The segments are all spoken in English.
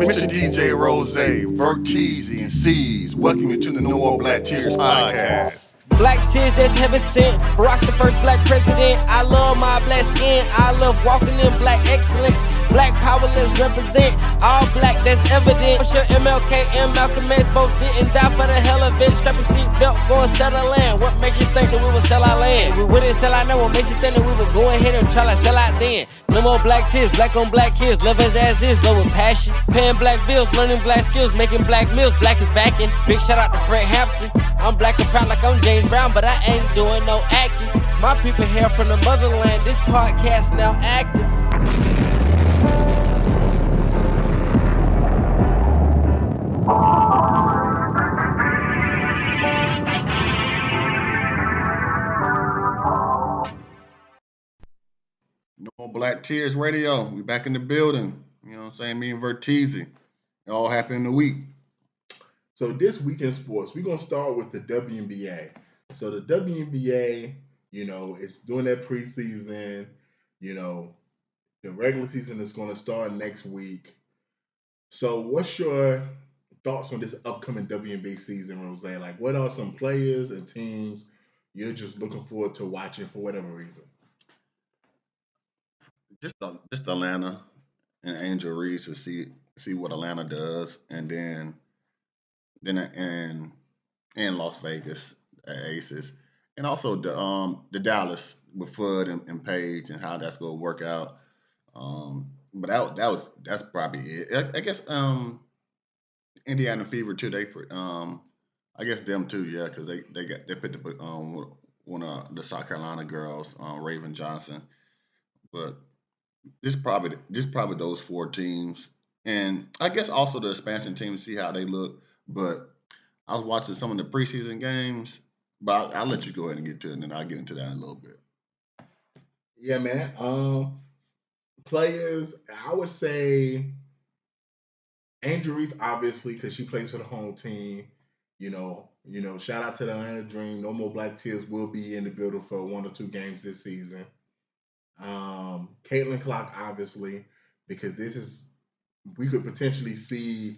Mr. DJ Rose, Verteezy, and C's. Welcome you to the No More Black Tears podcast. Black tears that's heaven sent. Barack the first black president. I love my black skin. I love walking in black excellence. Black power, let's represent. All black, that's evident. I'm sure MLK and Malcolm X both didn't die for the hell of it. Strap a seatbelt, go and sell the land. What makes you think that we would sell our land? We wouldn't sell out now. What makes you think that we would go ahead and try to sell out then? No more black tears, black on black kids. Love as is, love with passion. Paying black bills, learning black skills, making black meals. Black is backing. Big shout out to Fred Hampton. I'm black and proud like I'm James Brown, but I ain't doing no acting. My people here from the motherland. This podcast now active. No More Black Tears Radio. We back in the building. You know what I'm saying? Me and Verteezy. It all happened in a week. So this week in sports, we're going to start with the WNBA. So the WNBA, it's doing their preseason. The regular season is going to start next week. So what's your thoughts on this upcoming WNBA season, Rose? Like, what are some players and teams you're just looking forward to watching for whatever reason? Just Atlanta and Angel Reese to see what Atlanta does, and then in Las Vegas Aces, and also the Dallas with Fudd and Page and how that's going to work out. But that's probably it. I guess Indiana Fever too. I guess them too, yeah, because they picked up one of the South Carolina girls, Raven Johnson. But this probably those four teams, and I guess also the expansion team to see how they look. But I was watching some of the preseason games, but I'll let you go ahead and get to it, and then I'll get into that in a little bit. Yeah, man. Players, I would say Angel Reese, obviously, because she plays for the home team. Shout out to the Atlanta Dream. No More Black Tears will be in the building for 1 or 2 games this season. Caitlin Clark, obviously, because we could potentially see,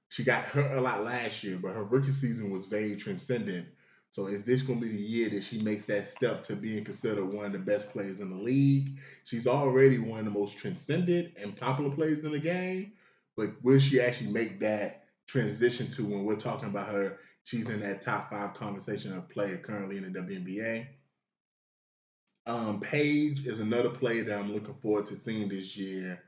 she got hurt a lot last year, but her rookie season was very transcendent. So is this going to be the year that she makes that step to being considered one of the best players in the league? She's already one of the most transcendent and popular players in the game, but will she actually make that transition to when we're talking about her, she's in that top 5 conversation of player currently in the WNBA? Paige is another player that I'm looking forward to seeing this year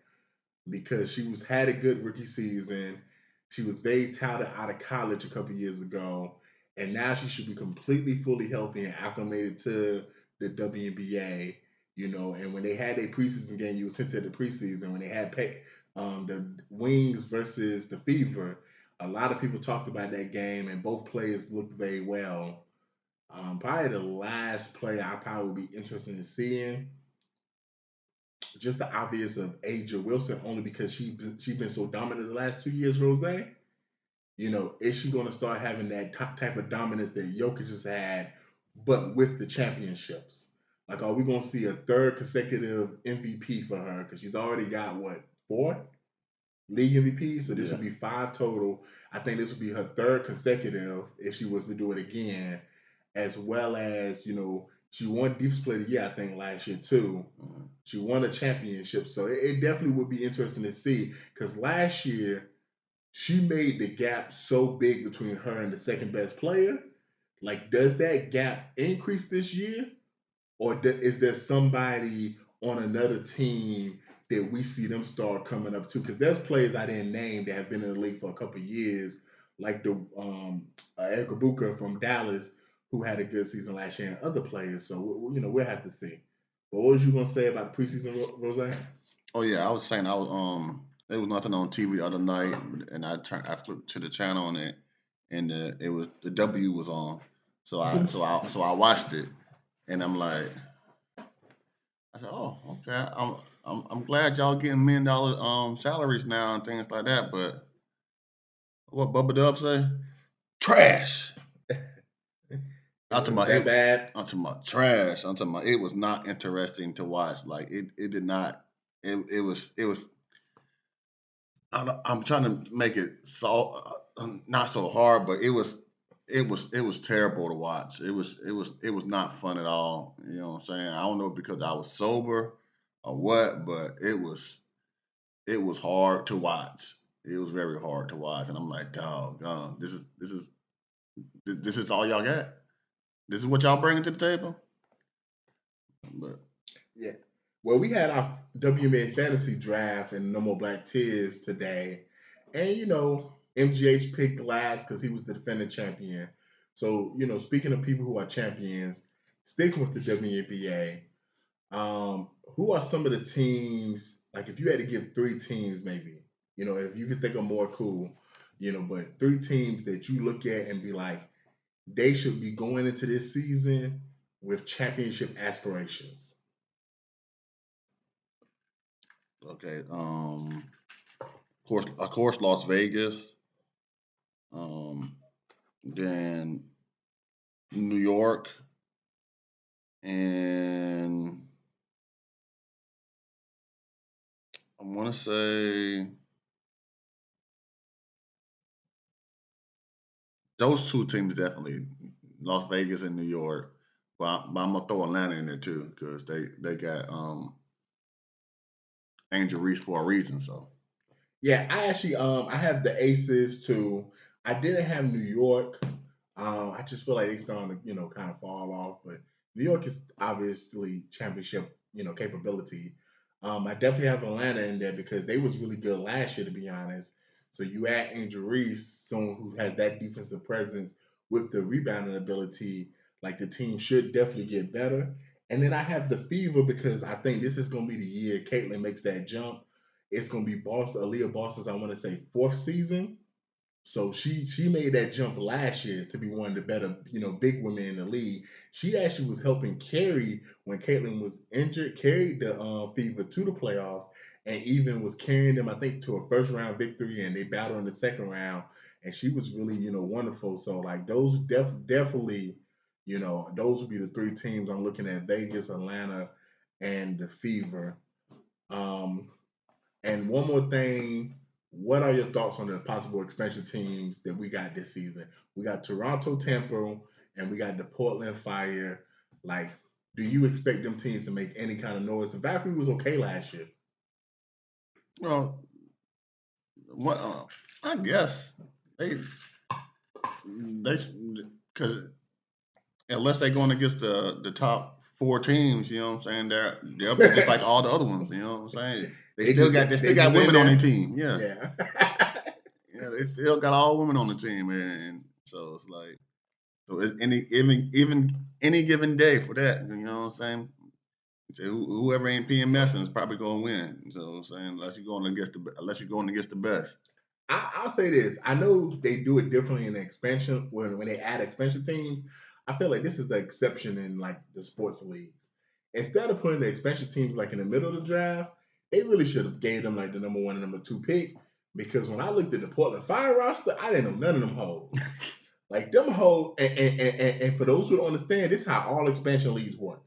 because she had a good rookie season. She was very touted out of college a couple years ago, and now she should be completely fully healthy and acclimated to the WNBA. And when they had their preseason game, you was hinted at the preseason when they had the Wings versus the Fever. A lot of people talked about that game, and both players looked very well. Probably the last player I probably would be interested in seeing, just the obvious of Aja Wilson, only because she's been so dominant the last 2 years, Rose. Is she going to start having that type of dominance that Jokic has had, but with the championships? Like, are we going to see a third consecutive MVP for her? Because she's already got, 4 league MVPs? So this would be 5 total. I think this would be her third consecutive if she was to do it again, as well as, she won Defense Player of the Year, I think, last year, too. Mm-hmm. She won a championship. So it definitely would be interesting to see, because last year, she made the gap so big between her and the second best player. Like, does that gap increase this year? Or is there somebody on another team that we see them start coming up to? Because there's players I didn't name that have been in the league for a couple of years, like the Erica Buka from Dallas, who had a good season last year, and other players. So, we'll have to see. But what was you going to say about the preseason, Rose? Oh, yeah. I was saying there was nothing on TV the other night, and I flipped to the channel and it was the W was on, so I watched it, and I'm like, I said, oh, okay, I'm glad y'all getting $1 million salaries now and things like that, but what Bubba Dub say? Trash. I'm talking about bad. I'm talking about trash. I'm talking about it was not interesting to watch. Like it did not. It was I'm trying to make it not so hard, but it was terrible to watch. It was not fun at all. You know what I'm saying? I don't know because I was sober or what, but it was hard to watch. It was very hard to watch, and I'm like, dog, this is all y'all got. This is what y'all bringing to the table. But Yeah. Well, we had our WNBA fantasy draft and No More Black Tears today. And, MGH picked last because he was the defending champion. So, speaking of people who are champions, sticking with the WNBA, who are some of the teams, like if you had to give three teams maybe, if you could think of more cool, but three teams that you look at and be like, they should be going into this season with championship aspirations. okay, of course, Las Vegas, then New York, and I want to say those two teams definitely, Las Vegas and New York. But I'm gonna throw Atlanta in there too because they got Angel Reese for a reason. So Yeah, I actually I have the Aces too. I didn't have New York. I just feel like they starting to kind of fall off, but New York is obviously championship capability. I definitely have Atlanta in there because they was really good last year, to be honest. So you add Angel Reese, someone who has that defensive presence with the rebounding ability, like the team should definitely get better. And then I have the Fever because I think this is going to be the year Caitlin makes that jump. It's going to be Aaliyah Boston's, I want to say, fourth season. So she made that jump last year to be one of the better, big women in the league. She actually was helping carry when Caitlin was injured, carried the Fever to the playoffs, and even was carrying them, I think, to a first round victory. And they battled in the second round, and she was really, wonderful. So like those definitely, those would be the three teams I'm looking at: Vegas, Atlanta, and the Fever. Um, and one more thing, what are your thoughts on the possible expansion teams that we got this season? We got Toronto, Tampa, and we got the Portland Fire. Like, do you expect them teams to make any kind of noise? The Valkyrie was okay last year. well, what I guess they because unless they're going against the top four teams, you know what I'm saying? They'll be just like all the other ones. You know what I'm saying? They they still just got they still they got just in women on their there. team. Yeah, Yeah. yeah, they still got all women on the team, and so it's like so any given day for that. You know what I'm saying? Say whoever ain't PMSing is probably going to win. So I'm saying unless you're going against the best. I'll say this. I know they do it differently in the expansion when they add expansion teams. I feel like this is the exception in like the sports leagues. Instead of putting the expansion teams like in the middle of the draft, they really should have gave them like the number one and number two pick. Because when I looked at the Portland Fire roster, I didn't know none of them hoes. Like them hoes, and for those who don't understand, this is how all expansion leagues work.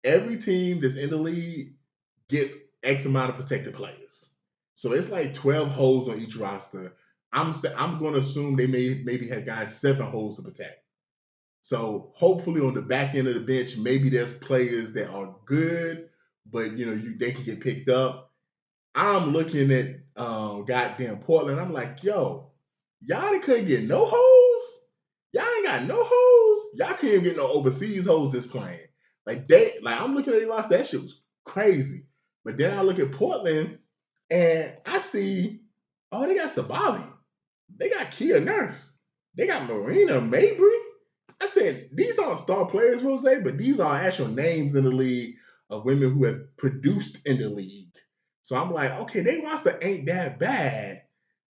Every team that's in the league gets X amount of protected players. So it's like 12 holes on each roster. I'm going to assume they maybe have guys 7 holes to protect. So hopefully on the back end of the bench, maybe there's players that are good, but they can get picked up. I'm looking at goddamn Portland. I'm like, yo, y'all couldn't get no holes. Y'all ain't got no hoes. Y'all can't even get no overseas hoes this playing. Like I'm looking at the roster, that shit was crazy. But then I look at Portland and I see, oh, they got Sabali. They got Kia Nurse. They got Marina Mabry. I said, these aren't star players, Jose, but these are actual names in the league of women who have produced in the league. So I'm like, okay, they roster ain't that bad.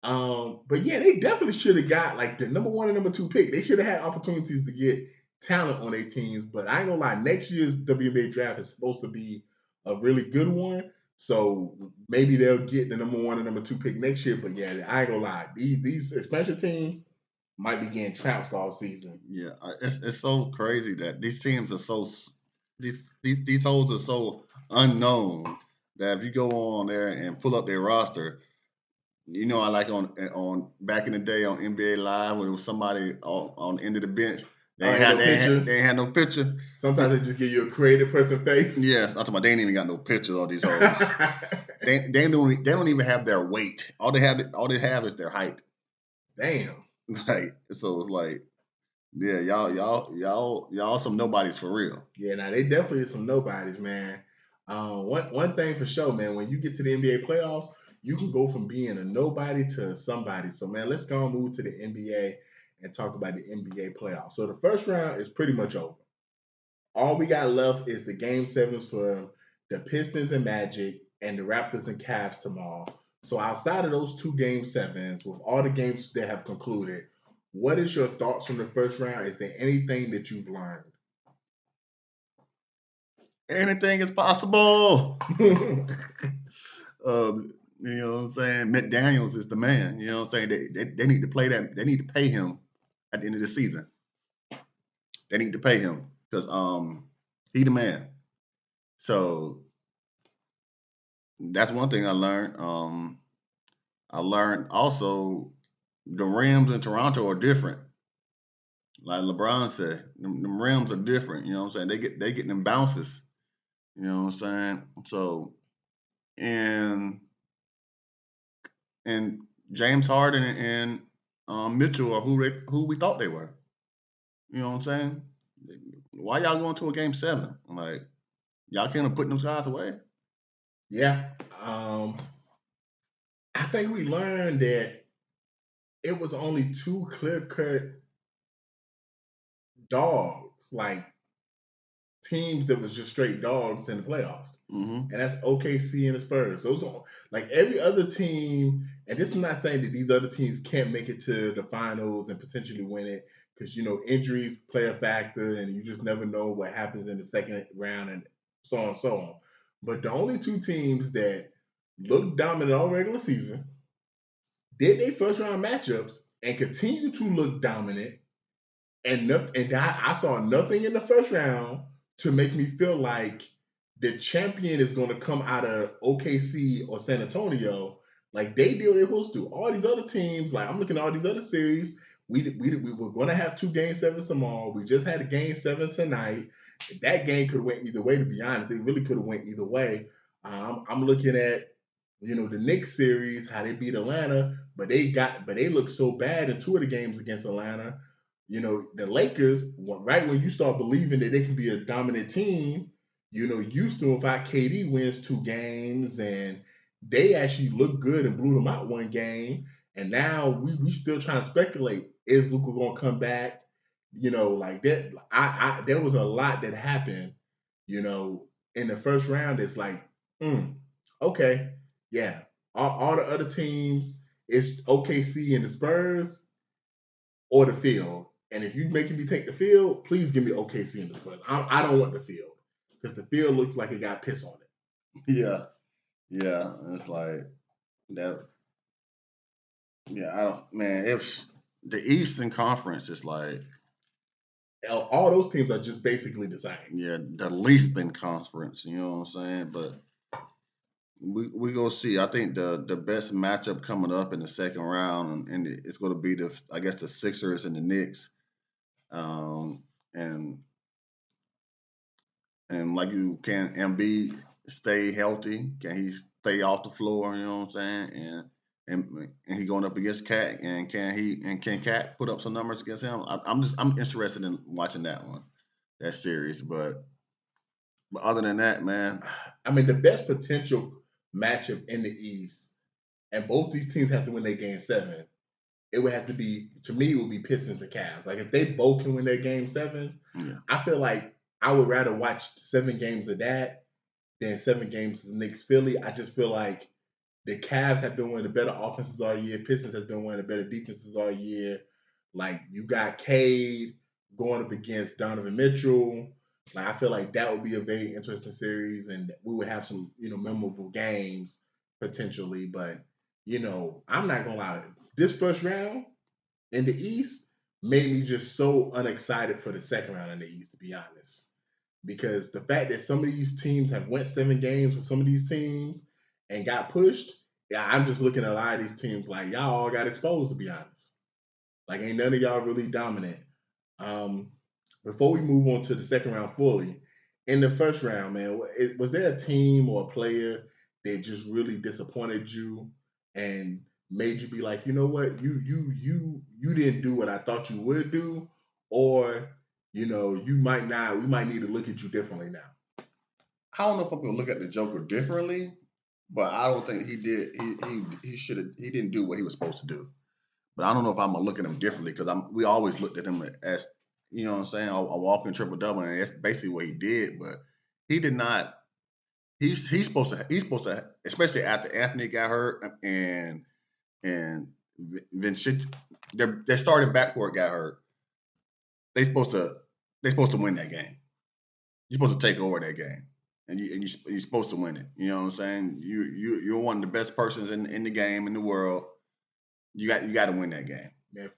But yeah, they definitely should have got like the number one and number two pick. They should have had opportunities to get talent on their teams. But I ain't gonna lie, next year's WNBA draft is supposed to be a really good one. So maybe they'll get the number one and number two pick next year. But yeah, I ain't gonna lie, these expansion teams might be getting trounced all season. Yeah, it's so crazy that these teams are these holes are so unknown that if you go on there and pull up their roster, You know, I like on back in the day on NBA Live when it was somebody on the end of the bench. Oh, ain't no picture. They ain't had no picture. Sometimes they just give you a creative person face. Yes, I'm talking about they ain't even got no picture of these hoes. they don't even have their weight. All they have is their height. Damn. Like so it's like, yeah, y'all some nobodies for real. Yeah, now they definitely is some nobodies, man. One thing for sure, man. When you get to the NBA playoffs, you can go from being a nobody to somebody. So, man, let's go and move to the NBA and talk about the NBA playoffs. So the first round is pretty much over. All we got left is the game sevens for the Pistons and Magic and the Raptors and Cavs tomorrow. So outside of those two game sevens, with all the games that have concluded, what is your thoughts from the first round? Is there anything that you've learned? Anything is possible. You know what I'm saying? McDaniels is the man. You know what I'm saying? They need to play that. They need to pay him at the end of the season. They need to pay him because he the man. So that's one thing I learned. I learned also the rims in Toronto are different. Like LeBron said, them rims are different. You know what I'm saying? They get them bounces. You know what I'm saying? So and and James Harden and Mitchell are who we thought they were. You know what I'm saying? Why y'all going to a game seven? Like y'all can't have put them guys away. Yeah. I think we learned that it was only two clear cut dogs, like teams that was just straight dogs in the playoffs. Mm-hmm. And that's OKC and the Spurs. Those are like every other team, and this is not saying that these other teams can't make it to the finals and potentially win it, because you know injuries play a factor and you just never know what happens in the second round and so on and so on. But the only two teams that looked dominant all regular season did their first round matchups and continue to look dominant. And I saw nothing in the first round to make me feel like the champion is going to come out of OKC or San Antonio. Like they did what they're supposed to. All these other teams, like I'm looking at all these other series. We were going to have two game sevens tomorrow. We just had a game seven tonight. That game could have went either way. To be honest, it really could have went either way. I'm looking at the Knicks series, how they beat Atlanta, but they look so bad in two of the games against Atlanta. The Lakers, right when you start believing that they can be a dominant team, Houston without KD wins two games, and they actually looked good and blew them out one game. And now we still trying to speculate: is Luka going to come back? Like that. There was a lot that happened. In the first round. It's like, okay, yeah. All the other teams, it's OKC and the Spurs or the field. And if you're making me take the field, please give me OKC and the Spurs. I don't want the field because the field looks like it got piss on it. Yeah, yeah. It's like that. Yeah, I don't. Man, if the Eastern Conference is like, All those teams are just basically the same. yeah, the least in conference. You know what I'm saying? But we gonna see. I think the best matchup coming up in the second round, and it's gonna be the Sixers and the Knicks. Um, and like can Embiid stay healthy? Can he stay off the floor? You know what I'm saying? And he going up against Cat, and can Cat put up some numbers against him? I'm interested in watching that series, but other than that, man, I mean, the best potential matchup in the East, and both these teams have to win their game seven. It would have to be, to me, it would be Pistons and Cavs. Like if they both can win their game sevens, yeah. I feel like I would rather watch 7 games of that than 7 games of Knicks Philly. I just feel like the Cavs have been one of the better offenses all year. Pistons has been one of the better defenses all year. Like you got Cade going up against Donovan Mitchell. Like I feel like that would be a very interesting series, and we would have some memorable games potentially. But I'm not gonna lie. This first round in the East made me just so unexcited for the second round in the East, to be honest. Because the fact that some of these teams have went 7 games with some of these teams and got pushed, yeah, I'm just looking at a lot of these teams like y'all all got exposed, to be honest. Like ain't none of y'all really dominant. Um, before we move on to the second round fully, in the first round, man, was there a team or a player that just really disappointed you and made you be like, you know what, you didn't do what I thought you would do, or you might not. We might need to look at you differently now. I don't know if I'm gonna look at the Joker differently, but I don't think he did. He should have. He didn't do what he was supposed to do. But I don't know if I'm gonna look at him differently because we always looked at him as, you know what I'm saying, a walking triple double, and that's basically what he did. But he did not. He's supposed to, especially after Anthony got hurt and Vincent, their starting backcourt got hurt. They supposed to they supposed to win that game. You're supposed to take over that game, and you're supposed to win it. You know what I'm saying? You're one of the best persons in the game in the world. You got to win that game. Man,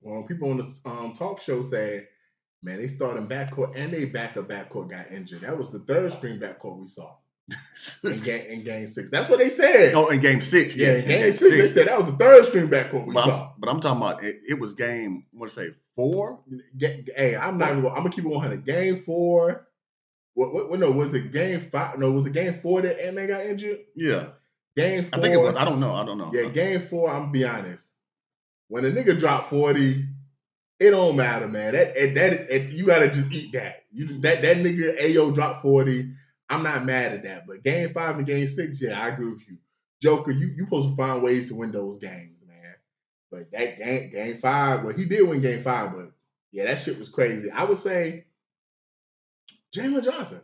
when people on the talk show say, man, they starting backcourt and they backup backcourt got injured. That was the third string backcourt we saw in game 6. That's what they said. Oh, in game 6, yeah. In game 6, they said that was the third string backcourt we saw. But I'm talking about it was game. What to say 4? Hey, I'm gonna keep it 100. Game 4. What? No, was it game 5? No, was it game 4 that Ant-Man got injured? Yeah. Game 4. I think it was. I don't know. Yeah, game 4. I'm gonna be honest. When a nigga dropped 40, it don't matter, man. That you gotta just eat that. That nigga Ayo dropped 40. I'm not mad at that. But game 5 and game 6, yeah, I agree with you. Joker, you supposed to find ways to win those games, man. But that game 5, well, he did win game 5, but yeah, that shit was crazy. I would say Jalen Johnson.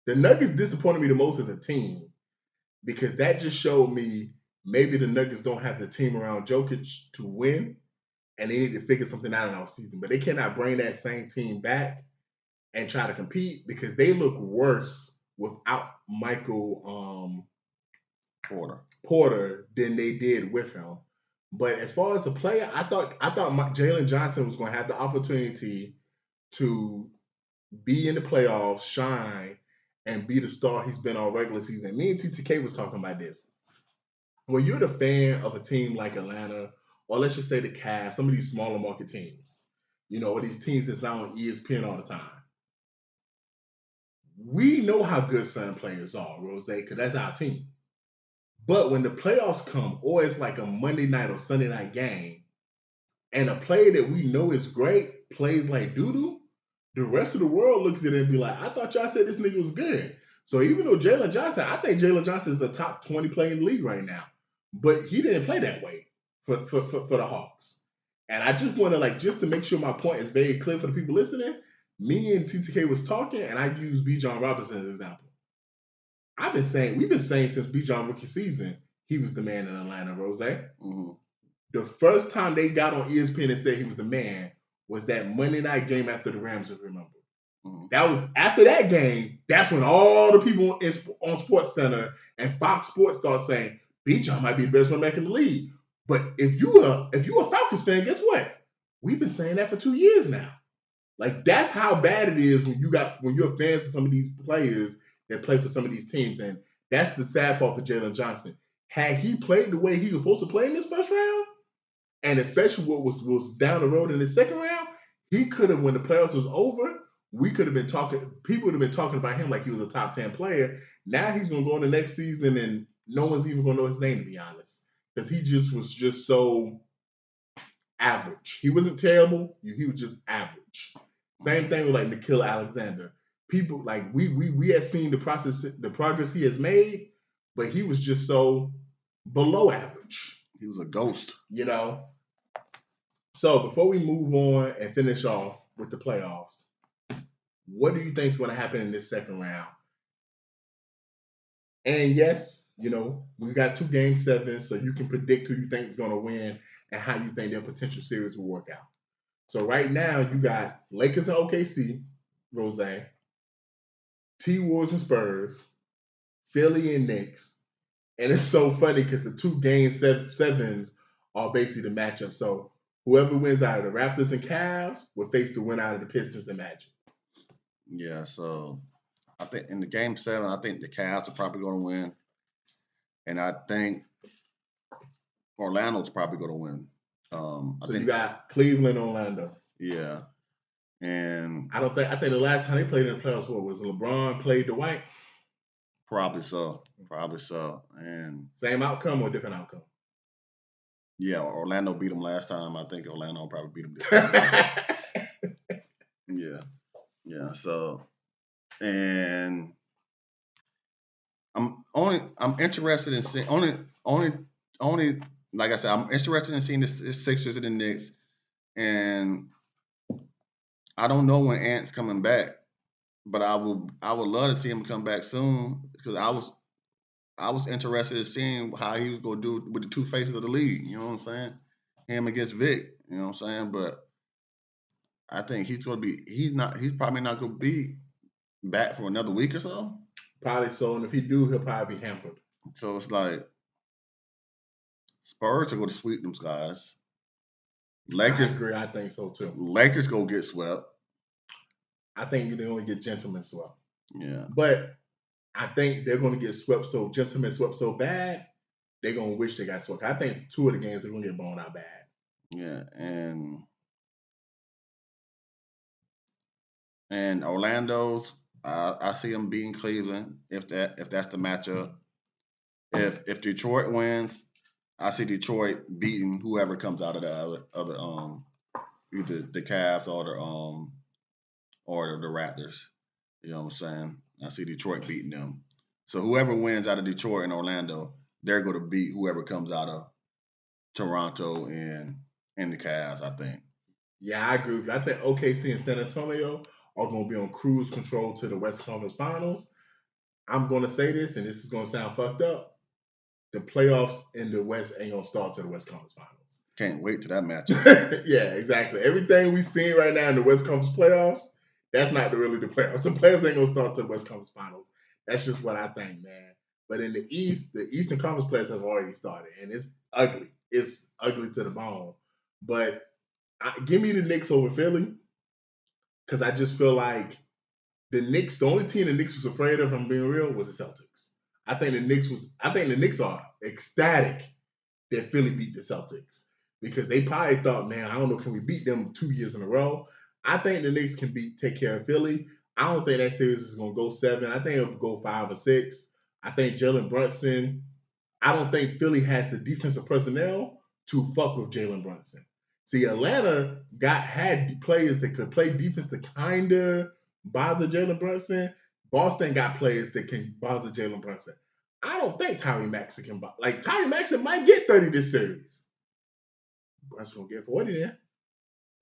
The Nuggets disappointed me the most as a team because that just showed me maybe the Nuggets don't have the team around Jokic to win, and they need to figure something out in our season. But they cannot bring that same team back and try to compete because they look worse without Michael Porter than they did with him. But as far as a player, I thought Jalen Johnson was going to have the opportunity to be in the playoffs, shine, and be the star he's been all regular season. Me and TTK was talking about this. When you're the fan of a team like Atlanta, or let's just say the Cavs, some of these smaller market teams, or these teams that's not on ESPN all the time, we know how good certain players are, Rose, because that's our team. But when the playoffs come, or it's like a Monday night or Sunday night game, and a player that we know is great plays like doo-doo, the rest of the world looks at it and be like, I thought y'all said this nigga was good. So even though Jalen Johnson, I think Jalen Johnson is the top 20 player in the league right now. But he didn't play that way for the Hawks. And I just want to, just to make sure my point is very clear for the people listening, me and TTK was talking, and I used B. John Robinson as an example. We've been saying since B. John rookie season, he was the man in Atlanta, Rose. Mm-hmm. The first time they got on ESPN and said he was the man was that Monday night game after the Rams, if you remember. Mm-hmm. That was after that game. That's when all the people on Sports Center and Fox Sports start saying B. John might be the best running back in the league. But if you a Falcons fan, guess what? We've been saying that for 2 years now. That's how bad it is when you're fans of some of these players that play for some of these teams, and that's the sad part for Jalen Johnson. Had he played the way he was supposed to play in this first round, and especially what was down the road in the second round, he could have, when the playoffs was over, people would have been talking about him like he was a top 10 player. Now he's going to go in the next season and no one's even going to know his name, to be honest, because he was just so average. He wasn't terrible. He was just average. Same thing with Nickeil Alexander. People we had seen the progress he has made, but he was just so below average. He was a ghost. So before we move on and finish off with the playoffs, what do you think is going to happen in this second round? And yes, we got 2 game 7, so you can predict who you think is going to win and how you think their potential series will work out. So right now you got Lakers and OKC, Rose, T-Wolves and Spurs, Philly and Knicks. And it's so funny because the 2 game 7s are basically the matchup. So whoever wins out of the Raptors and Cavs will face the winner out of the Pistons and Magic. Yeah, so I think in the game 7, I think the Cavs are probably going to win. And I think Orlando's probably going to win. I So think you got Cleveland, Orlando. yeah, and I think the last time they played in the playoffs, what was LeBron played Dwight? probably so, and Same outcome or different outcome? yeah, Orlando beat them last time. I think Orlando will probably beat them this time. Yeah. So, and I'm interested in seeing only like I said, I'm interested in seeing the Sixers and the Knicks, and I don't know when Ant's coming back, but I would love to see him come back soon because I was interested in seeing how he was gonna do with the two faces of the league. You know what I'm saying? Him against Vic. You know what I'm saying? But I think he's probably not gonna be back for another week or so. Probably so, and if he do, he'll probably be hampered. So it's like Spurs are going to sweep them guys. Lakers, I agree. I think so too. Lakers go get swept. I think they're going to get gentlemen swept. Yeah. But I think they're going to get swept gentlemen swept so bad, they're going to wish they got swept. I think 2 of the games they're going to get blown out bad. Yeah, and Orlando's, I see them beating Cleveland if that's the matchup. If Detroit wins, I see Detroit beating whoever comes out of the other either the Cavs or the Raptors. You know what I'm saying? I see Detroit beating them. So whoever wins out of Detroit and Orlando, they're going to beat whoever comes out of Toronto and the Cavs, I think. Yeah, I agree with you. I think OKC and San Antonio are going to be on cruise control to the West Conference Finals. I'm going to say this, and this is going to sound fucked up. The playoffs in the West ain't going to start to the West Conference Finals. Can't wait to that matchup. Yeah, exactly. Everything we seeing right now in the West Conference playoffs, that's not really the playoffs. The playoffs ain't going to start to the West Conference Finals. That's just what I think, man. But in the East, the Eastern Conference playoffs have already started, and it's ugly. It's ugly to the bone. But give me the Knicks over Philly, because I just feel like the only team the Knicks was afraid of, if I'm being real, was the Celtics. I think the Knicks are ecstatic that Philly beat the Celtics because they probably thought, man, I don't know, can we beat them 2 years in a row? I think the Knicks can take care of Philly. I don't think that series is going to go 7. I think it'll go 5 or 6. I think Jalen Brunson. I don't think Philly has the defensive personnel to fuck with Jalen Brunson. See, Atlanta had players that could play defense to kind of bother Jalen Brunson. Boston got players that can bother Jalen Brunson. I don't think Tyrese Maxey can bother. Like, Tyrese Maxey might get 30 this series. Brunson going to get 40 then.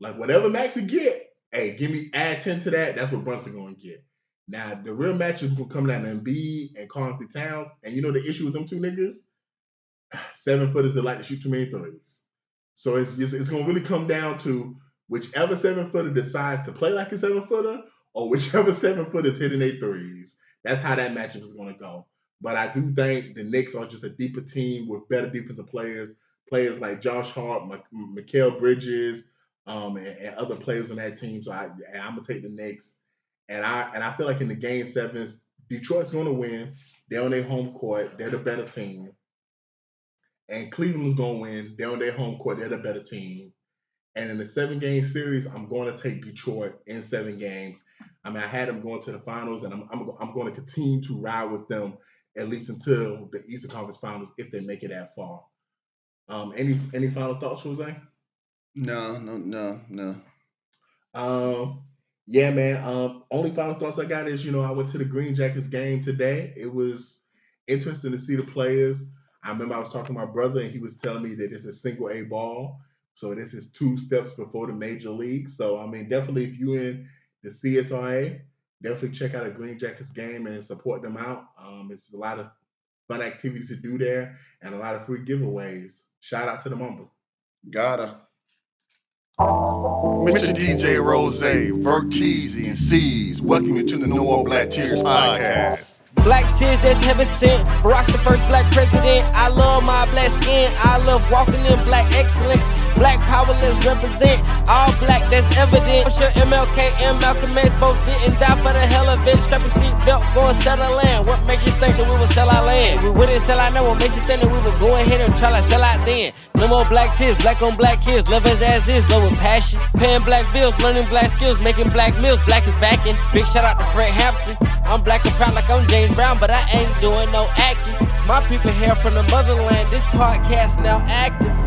Like, whatever Maxey get, hey, add 10 to that. That's what Brunson going to get. Now, the real matchup will come down to Embiid and Karl Anthony Towns. And you know the issue with them 2 niggas? 7-footers that like to shoot too many threes. So it's going to really come down to whichever 7-footer decides to play like a 7-footer or whichever 7-footer is hitting their threes. That's how that matchup is going to go. But I do think the Knicks are just a deeper team with better defensive players like Josh Hart, Mikal Bridges, and other players on that team. So I'm going to take the Knicks. And I feel like in the game 7s, Detroit's going to win. They're on their home court. They're the better team. And Cleveland's going to win. They're on their home court. They're the better team. And in the 7-game series, I'm going to take Detroit in 7 games. I mean, I had them going to the finals, and I'm going to continue to ride with them at least until the Eastern Conference Finals if they make it that far. Any final thoughts, Jose? No. Yeah, man. Only final thoughts I got is, I went to the Green Jackets game today. It was interesting to see the players. I remember I was talking to my brother, and he was telling me that it's a single A ball. So this is 2 steps before the major league. So, I mean, definitely if you're in the CSRA, definitely check out a Green Jackets game and support them out. It's a lot of fun activities to do there and a lot of free giveaways. Shout out to the Mumble. Gotta. Mr. DJ Rose, Verkeezy, and C's, welcome you to the No More Black Tears podcast. Black tears that's heaven sent. Barack the first black president. I love my black skin. I love walking in black excellence. Black power, let's represent. All black, that's evident. I'm sure MLK and Malcolm X both didn't die for the hell of it. Strap your seatbelt, go and settle land. What makes you think that we would sell our land? We wouldn't sell our land. What makes you think that we would go ahead and try to sell out then? No more black tears, black on black kids. Love us as is, love with passion. Paying black bills, learning black skills, making black meals. Black is backing. Big shout out to Fred Hampton. I'm black and proud like I'm James Brown, but I ain't doing no acting. My people here from the motherland. This podcast now active.